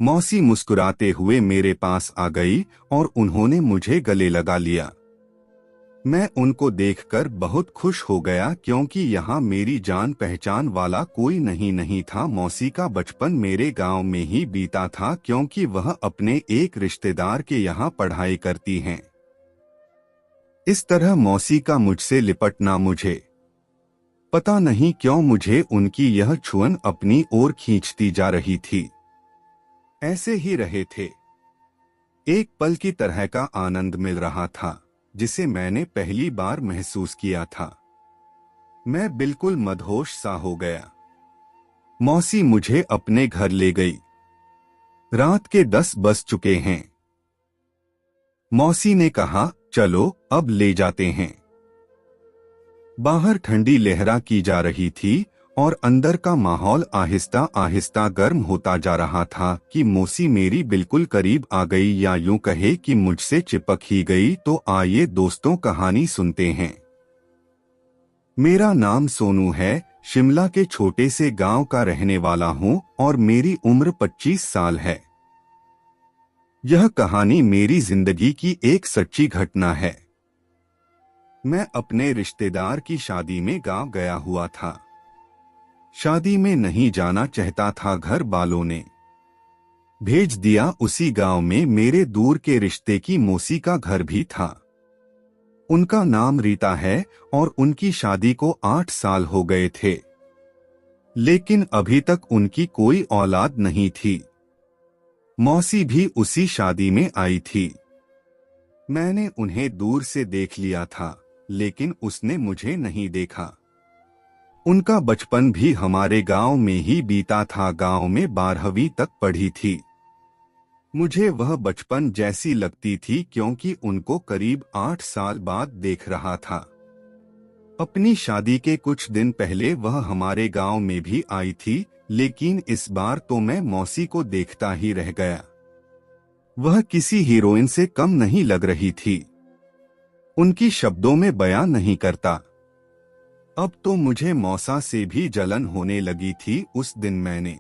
मौसी मुस्कुराते हुए मेरे पास आ गई और उन्होंने मुझे गले लगा लिया। मैं उनको देखकर बहुत खुश हो गया क्योंकि यहाँ मेरी जान पहचान वाला कोई नहीं था। मौसी का बचपन मेरे गांव में ही बीता था क्योंकि वह अपने एक रिश्तेदार के यहाँ पढ़ाई करती हैं। इस तरह मौसी का मुझसे लिपटना, मुझे पता नहीं क्यों मुझे उनकी यह छुअन अपनी ओर खींचती जा रही थी। ऐसे ही रहे थे। एक पल की तरह का आनंद मिल रहा था जिसे मैंने पहली बार महसूस किया था। मैं बिल्कुल मदहोश सा हो गया। मौसी मुझे अपने घर ले गई। रात के 10 बज चुके हैं। मौसी ने कहा, चलो अब ले जाते हैं। बाहर ठंडी लहरा की जा रही थी और अंदर का माहौल आहिस्ता आहिस्ता गर्म होता जा रहा था कि मौसी मेरी बिल्कुल करीब आ गई, या यूं कहे कि मुझसे चिपक ही गई। तो आइए दोस्तों, कहानी सुनते हैं। मेरा नाम सोनू है, शिमला के छोटे से गांव का रहने वाला हूं और मेरी उम्र 25 साल है। यह कहानी मेरी जिंदगी की एक सच्ची घटना है। मैं अपने रिश्तेदार की शादी में गांव गया हुआ था। शादी में नहीं जाना चाहता था, घर वालों ने भेज दिया। उसी गांव में मेरे दूर के रिश्ते की मौसी का घर भी था। उनका नाम रीता है और उनकी शादी को 8 साल हो गए थे, लेकिन अभी तक उनकी कोई औलाद नहीं थी। मौसी भी उसी शादी में आई थी। मैंने उन्हें दूर से देख लिया था, लेकिन उसने मुझे नहीं देखा। उनका बचपन भी हमारे गांव में ही बीता था। गांव में 12वीं तक पढ़ी थी। मुझे वह बचपन जैसी लगती थी क्योंकि उनको करीब 8 साल बाद देख रहा था। अपनी शादी के कुछ दिन पहले वह हमारे गांव में भी आई थी, लेकिन इस बार तो मैं मौसी को देखता ही रह गया। वह किसी हीरोइन से कम नहीं लग रही थी। उनकी शब्दों में बयान नहीं करता। अब तो मुझे मौसा से भी जलन होने लगी थी। उस दिन मैंने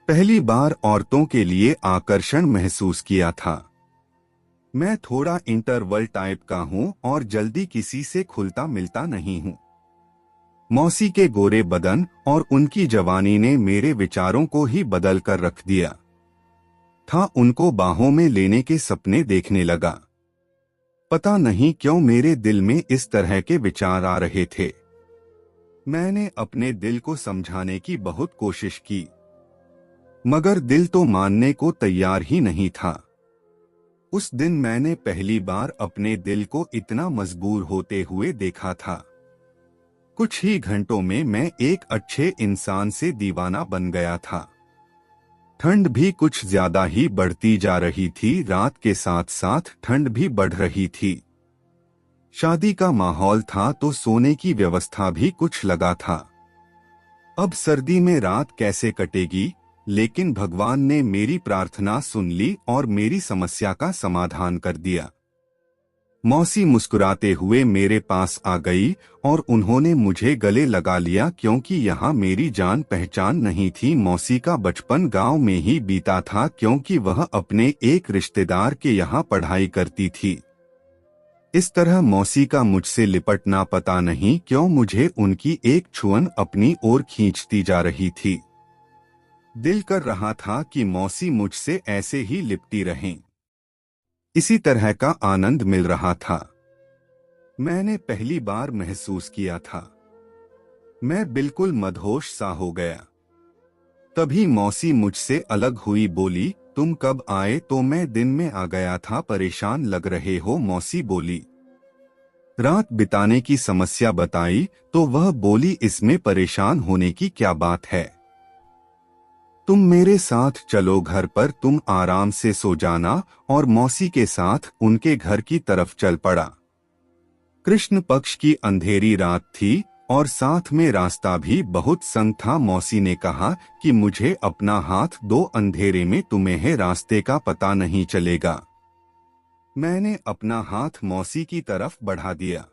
पहली बार औरतों के लिए आकर्षण महसूस किया था। मैं थोड़ा इंटरवल टाइप का हूं और जल्दी किसी से खुलता मिलता नहीं हूं। मौसी के गोरे बदन और उनकी जवानी ने मेरे विचारों को ही बदल कर रख दिया था। उनको बाहों में लेने के सपने देखने लगा। पता नहीं क्यों मेरे दिल में इस तरह के विचार आ रहे थे। मैंने अपने दिल को समझाने की बहुत कोशिश की, मगर दिल तो मानने को तैयार ही नहीं था। उस दिन मैंने पहली बार अपने दिल को इतना मजबूर होते हुए देखा था। कुछ ही घंटों में मैं एक अच्छे इंसान से दीवाना बन गया था। ठंड भी कुछ ज्यादा ही बढ़ती जा रही थी। रात के साथ साथ ठंड भी बढ़ रही थी। शादी का माहौल था तो सोने की व्यवस्था भी कुछ लगा था। अब सर्दी में रात कैसे कटेगी, लेकिन भगवान ने मेरी प्रार्थना सुन ली और मेरी समस्या का समाधान कर दिया। मौसी मुस्कुराते हुए मेरे पास आ गई और उन्होंने मुझे गले लगा लिया क्योंकि यहाँ मेरी जान पहचान नहीं थी। मौसी का बचपन गांव में ही बीता था क्योंकि वह अपने एक रिश्तेदार के यहाँ पढ़ाई करती थी। इस तरह मौसी का मुझसे लिपटना, पता नहीं क्यों मुझे उनकी एक छुअन अपनी ओर खींचती जा रही थी। दिल कर रहा था कि मौसी मुझसे ऐसे ही लिपटी रहें। इसी तरह का आनंद मिल रहा था। मैंने पहली बार महसूस किया था। मैं बिल्कुल मदहोश सा हो गया। तभी मौसी मुझसे अलग हुई, बोली, तुम कब आए? तो मैं दिन में आ गया था, परेशान लग रहे हो। मौसी बोली। रात बिताने की समस्या बताई तो वह बोली, इसमें परेशान होने की क्या बात है? तुम मेरे साथ चलो घर पर, तुम आराम से सो जाना। और मौसी के साथ उनके घर की तरफ चल पड़ा। कृष्ण पक्ष की अंधेरी रात थी और साथ में रास्ता भी बहुत संग था। मौसी ने कहा कि मुझे अपना हाथ दो, अंधेरे में तुम्हें रास्ते का पता नहीं चलेगा। मैंने अपना हाथ मौसी की तरफ बढ़ा दिया।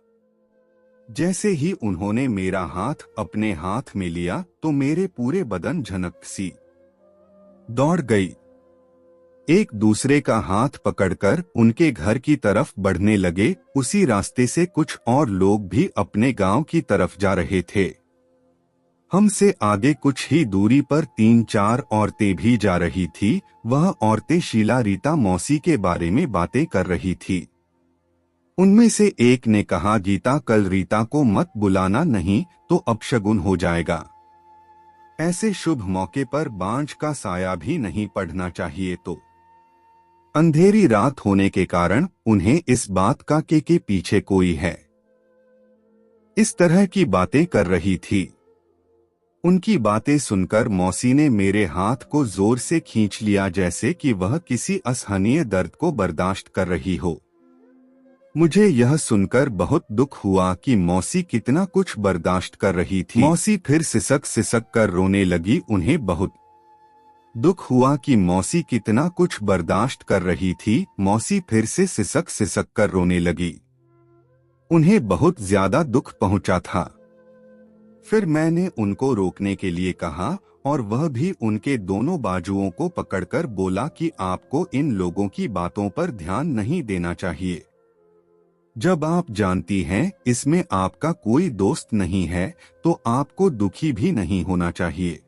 जैसे ही उन्होंने मेरा हाथ अपने हाथ में लिया तो मेरे पूरे बदन झनक सी दौड़ गई। एक दूसरे का हाथ पकड़कर उनके घर की तरफ बढ़ने लगे। उसी रास्ते से कुछ और लोग भी अपने गांव की तरफ जा रहे थे। हमसे आगे कुछ ही दूरी पर 3-4 औरतें भी जा रही थी। वह औरतें शीला रीता मौसी के बारे में बातें कर रही थी। उनमें से एक ने कहा, गीता कल रीता को मत बुलाना, नहीं तो अपशगुन हो जाएगा। ऐसे शुभ मौके पर बांझ का साया भी नहीं पड़ना चाहिए। तो अंधेरी रात होने के कारण उन्हें इस बात का के पीछे कोई है, इस तरह की बातें कर रही थी। उनकी बातें सुनकर मौसी ने मेरे हाथ को जोर से खींच लिया, जैसे कि वह किसी असहनीय दर्द को बर्दाश्त कर रही हो। मुझे यह सुनकर बहुत दुख हुआ कि मौसी कितना कुछ बर्दाश्त कर रही थी। मौसी फिर सिसक सिसक कर रोने लगी। उन्हें बहुत दुख हुआ कि मौसी कितना कुछ बर्दाश्त कर रही थी। मौसी फिर से सिसक सिसक कर रोने लगी। उन्हें बहुत ज्यादा दुख पहुंचा था। फिर मैंने उनको रोकने के लिए कहा और वह भी उनके दोनों बाजुओं को पकड़कर बोला कि आपको इन लोगों की बातों पर ध्यान नहीं देना चाहिए। जब आप जानती हैं इसमें आपका कोई दोस्त नहीं है तो आपको दुखी भी नहीं होना चाहिए।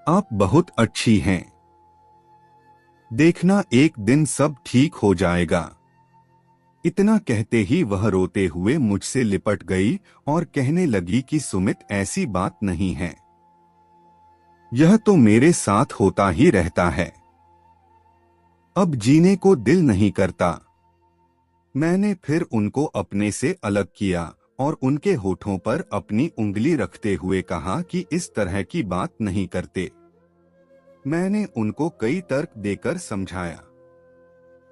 आप बहुत अच्छी हैं। देखना एक दिन सब ठीक हो जाएगा। इतना कहते ही वह रोते हुए मुझसे लिपट गई और कहने लगी कि सुमित, ऐसी बात नहीं है। यह तो मेरे साथ होता ही रहता है। अब जीने को दिल नहीं करता। मैंने फिर उनको अपने से अलग किया और उनके होठों पर अपनी उंगली रखते हुए कहा कि इस तरह की बात नहीं करते। मैंने उनको कई तर्क देकर समझाया।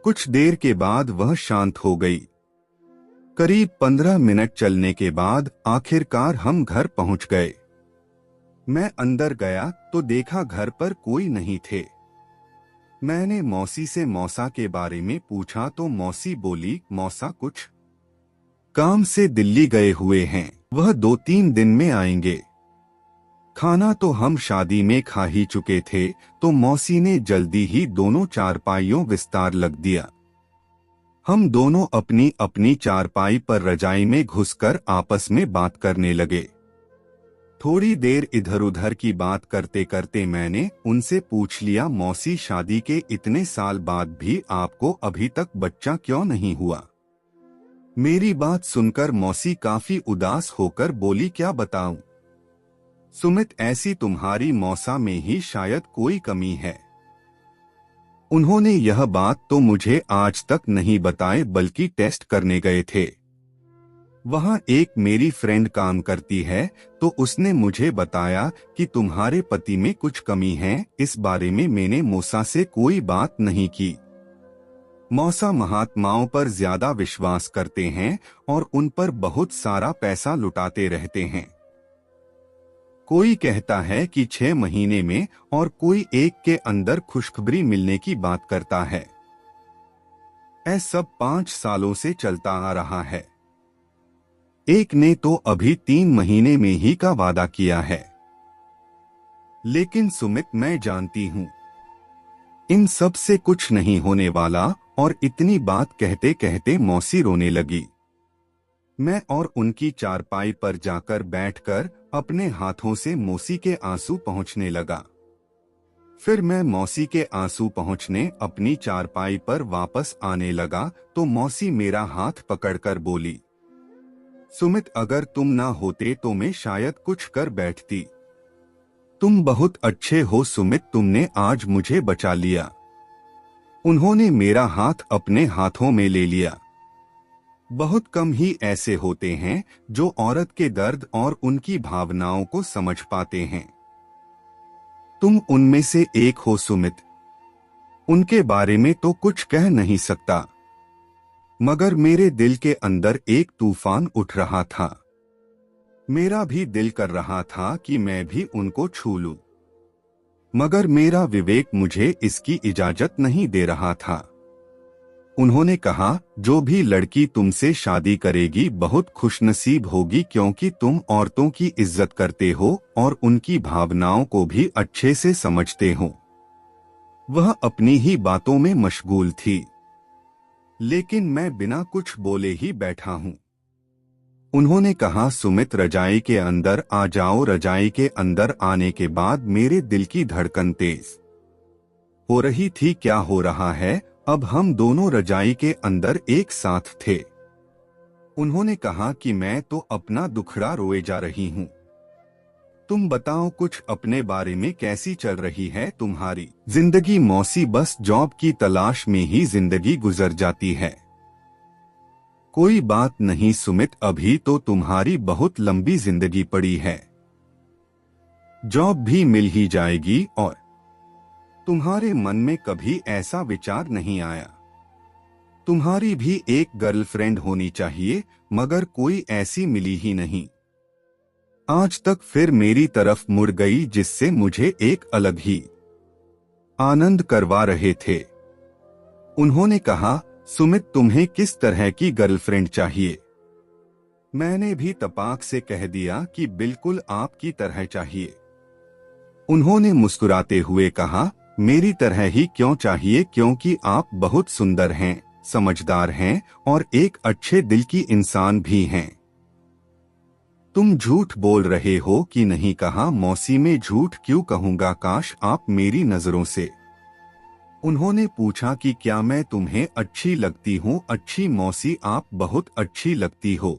कुछ देर के बाद वह शांत हो गई। करीब 15 मिनट चलने के बाद आखिरकार हम घर पहुंच गए। मैं अंदर गया तो देखा घर पर कोई नहीं थे। मैंने मौसी से मौसा के बारे में पूछा तो मौसी बोली, मौसा कुछ काम से दिल्ली गए हुए हैं, वह 2-3 दिन में आएंगे। खाना तो हम शादी में खा ही चुके थे तो मौसी ने जल्दी ही दोनों चारपाइयों विस्तार लग दिया। हम दोनों अपनी अपनी चारपाई पर रजाई में घुसकर आपस में बात करने लगे। थोड़ी देर इधर उधर की बात करते करते मैंने उनसे पूछ लिया, मौसी शादी के इतने साल बाद भी आपको अभी तक बच्चा क्यों नहीं हुआ? मेरी बात सुनकर मौसी काफी उदास होकर बोली, क्या बताऊं सुमित, ऐसी तुम्हारी मौसा में ही शायद कोई कमी है। उन्होंने यह बात तो मुझे आज तक नहीं बताए बल्कि टेस्ट करने गए थे। वहां एक मेरी फ्रेंड काम करती है तो उसने मुझे बताया कि तुम्हारे पति में कुछ कमी है। इस बारे में मैंने मौसा से कोई बात नहीं की। मौसा महात्माओं पर ज्यादा विश्वास करते हैं और उन पर बहुत सारा पैसा लुटाते रहते हैं। कोई कहता है कि 6 महीने में और कोई 1 के अंदर खुशखबरी मिलने की बात करता है। ऐसा सब 5 सालों से चलता आ रहा है। एक ने तो अभी 3 महीने में ही का वादा किया है। लेकिन सुमित, मैं जानती हूँ इन सब से कुछ नहीं होने वाला। और इतनी बात कहते कहते मौसी रोने लगी। मैं और उनकी चारपाई पर जाकर बैठकर अपने हाथों से मौसी के आंसू पोंछने लगा। फिर मैं मौसी के आंसू पोंछने अपनी चारपाई पर वापस आने लगा तो मौसी मेरा हाथ पकड़कर बोली, सुमित, अगर तुम ना होते तो मैं शायद कुछ कर बैठती। तुम बहुत अच्छे हो सुमित, तुमने आज मुझे बचा लिया। उन्होंने मेरा हाथ अपने हाथों में ले लिया। बहुत कम ही ऐसे होते हैं जो औरत के दर्द और उनकी भावनाओं को समझ पाते हैं। तुम उनमें से एक हो सुमित। उनके बारे में तो कुछ कह नहीं सकता, मगर मेरे दिल के अंदर एक तूफान उठ रहा था। मेरा भी दिल कर रहा था कि मैं भी उनको छू लूं, मगर मेरा विवेक मुझे इसकी इजाजत नहीं दे रहा था। उन्होंने कहा, जो भी लड़की तुमसे शादी करेगी बहुत खुशनसीब होगी, क्योंकि तुम औरतों की इज्जत करते हो और उनकी भावनाओं को भी अच्छे से समझते हो। वह अपनी ही बातों में मशगूल थी, लेकिन मैं बिना कुछ बोले ही बैठा हूं। उन्होंने कहा, सुमित रजाई के अंदर आ जाओ। रजाई के अंदर आने के बाद मेरे दिल की धड़कन तेज हो रही थी। क्या हो रहा है? अब हम दोनों रजाई के अंदर एक साथ थे। उन्होंने कहा कि मैं तो अपना दुखड़ा रोए जा रही हूं। तुम बताओ कुछ अपने बारे में, कैसी चल रही है तुम्हारी जिंदगी? मौसी, बस जॉब की तलाश में ही जिंदगी गुजर जाती है। कोई बात नहीं सुमित, अभी तो तुम्हारी बहुत लंबी जिंदगी पड़ी है। जॉब भी मिल ही जाएगी। और तुम्हारे मन में कभी ऐसा विचार नहीं आया तुम्हारी भी एक गर्लफ्रेंड होनी चाहिए? मगर कोई ऐसी मिली ही नहीं आज तक। फिर मेरी तरफ मुड़ गई, जिससे मुझे एक अलग ही आनंद करवा रहे थे। उन्होंने कहा, सुमित तुम्हें किस तरह की गर्लफ्रेंड चाहिए? मैंने भी तपाक से कह दिया कि बिल्कुल आपकी तरह चाहिए। उन्होंने मुस्कुराते हुए कहा, मेरी तरह ही क्यों चाहिए? क्योंकि आप बहुत सुंदर हैं, समझदार हैं और एक अच्छे दिल की इंसान भी हैं। तुम झूठ बोल रहे हो कि नहीं? कहा, मौसी में झूठ क्यों कहूंगा, काश आप मेरी नजरों से। उन्होंने पूछा कि क्या मैं तुम्हें अच्छी लगती हूँ? अच्छी मौसी, आप बहुत अच्छी लगती हो।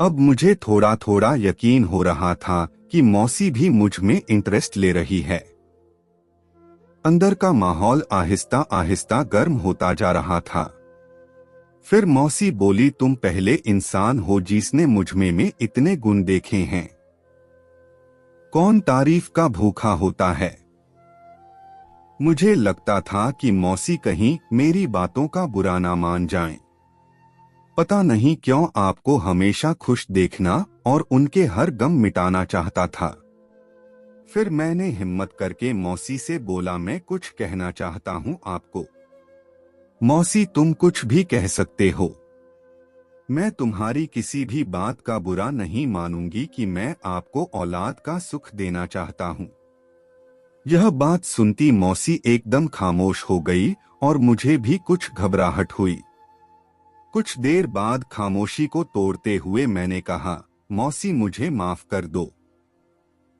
अब मुझे थोड़ा थोड़ा यकीन हो रहा था कि मौसी भी मुझ में इंटरेस्ट ले रही है। अंदर का माहौल आहिस्ता आहिस्ता गर्म होता जा रहा था। फिर मौसी बोली, तुम पहले इंसान हो जिसने मुझमें इतने गुण देखे हैं। कौन तारीफ का भूखा होता है? मुझे लगता था कि मौसी कहीं मेरी बातों का बुरा ना मान जाएं। पता नहीं क्यों आपको हमेशा खुश देखना और उनके हर गम मिटाना चाहता था। फिर मैंने हिम्मत करके मौसी से बोला, मैं कुछ कहना चाहता हूं आपको। मौसी, तुम कुछ भी कह सकते हो। मैं तुम्हारी किसी भी बात का बुरा नहीं मानूंगी कि मैं आपको औलाद का सुख देना चाहता हूं। यह बात सुनती मौसी एकदम खामोश हो गई और मुझे भी कुछ घबराहट हुई। कुछ देर बाद खामोशी को तोड़ते हुए मैंने कहा, मौसी मुझे माफ कर दो।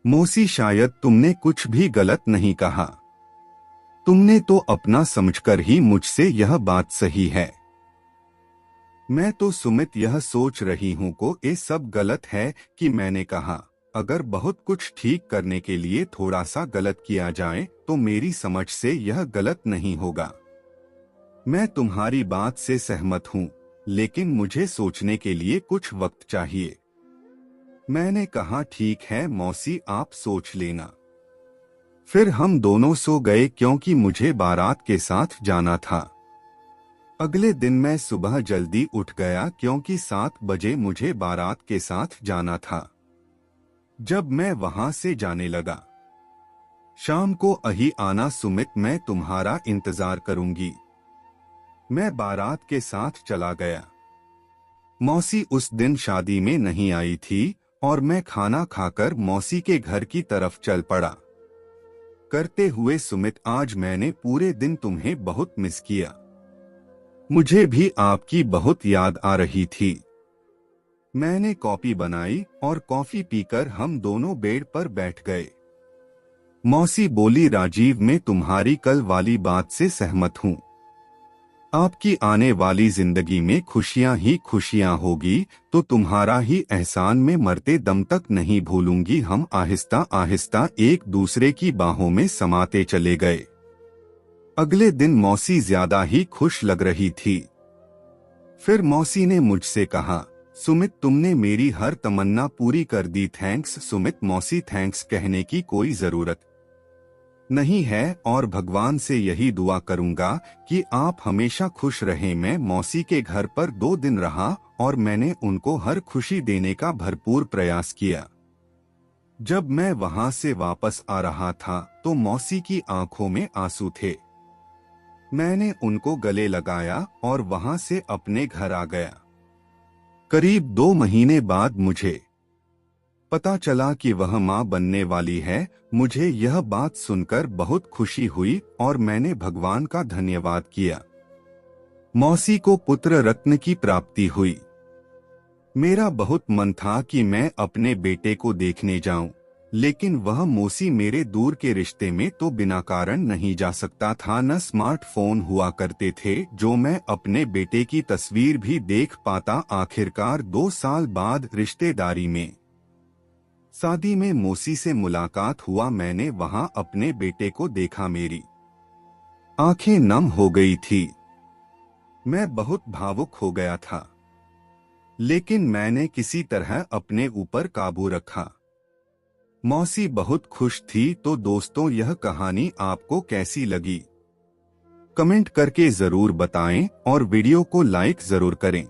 मौसी, शायद तुमने कुछ भी गलत नहीं कहा। तुमने तो अपना समझकर ही मुझसे यह बात सही है। मैं तो सुमित यह सोच रही हूं को ये सब गलत है कि मैंने कहा, अगर बहुत कुछ ठीक करने के लिए थोड़ा सा गलत किया जाए तो मेरी समझ से यह गलत नहीं होगा। मैं तुम्हारी बात से सहमत हूं, लेकिन मुझे सोचने के लिए कुछ वक्त चाहिए। मैंने कहा, ठीक है मौसी, आप सोच लेना। फिर हम दोनों सो गए क्योंकि मुझे बारात के साथ जाना था। अगले दिन मैं सुबह जल्दी उठ गया क्योंकि 7 बजे मुझे बारात के साथ जाना था। जब मैं वहां से जाने लगा, शाम को अही आना सुमित, मैं तुम्हारा इंतजार करूंगी। मैं बारात के साथ चला गया। मौसी उस दिन शादी में नहीं आई थी और मैं खाना खाकर मौसी के घर की तरफ चल पड़ा। करते हुए, सुमित, आज मैंने पूरे दिन तुम्हें बहुत मिस किया। मुझे भी आपकी बहुत याद आ रही थी। मैंने कॉफी बनाई और कॉफी पीकर हम दोनों बेड पर बैठ गए। मौसी बोली, राजीव, मैं तुम्हारी कल वाली बात से सहमत हूँ। आपकी आने वाली जिंदगी में खुशियां ही खुशियां होगी, तो तुम्हारा ही एहसान में मरते दम तक नहीं भूलूंगी। हम आहिस्ता आहिस्ता एक दूसरे की बाहों में समाते चले गए। अगले दिन मौसी ज्यादा ही खुश लग रही थी। फिर मौसी ने मुझसे कहा, सुमित, तुमने मेरी हर तमन्ना पूरी कर दी। थैंक्स सुमित। मौसी, थैंक्स कहने की कोई जरूरत नहीं है और भगवान से यही दुआ करूंगा कि आप हमेशा खुश रहें। मैं मौसी के घर पर 2 दिन रहा और मैंने उनको हर खुशी देने का भरपूर प्रयास किया। जब मैं वहां से वापस आ रहा था तो मौसी की आंखों में आंसू थे। मैंने उनको गले लगाया और वहां से अपने घर आ गया। करीब 2 महीने बाद मुझे पता चला कि वह माँ बनने वाली है। मुझे यह बात सुनकर बहुत खुशी हुई और मैंने भगवान का धन्यवाद किया। मौसी को पुत्र रत्न की प्राप्ति हुई। मेरा बहुत मन था कि मैं अपने बेटे को देखने जाऊं, लेकिन वह मौसी मेरे दूर के रिश्ते में तो बिना कारण नहीं जा सकता था। न स्मार्टफोन हुआ करते थे जो मैं अपने बेटे की तस्वीर भी देख पाता। आखिरकार 2 साल बाद रिश्तेदारी में शादी में मौसी से मुलाकात हुआ। मैंने वहां अपने बेटे को देखा, मेरी आंखें नम हो गई थी। मैं बहुत भावुक हो गया था, लेकिन मैंने किसी तरह अपने ऊपर काबू रखा। मौसी बहुत खुश थी। तो दोस्तों, यह कहानी आपको कैसी लगी? कमेंट करके जरूर बताएं और वीडियो को लाइक जरूर करें।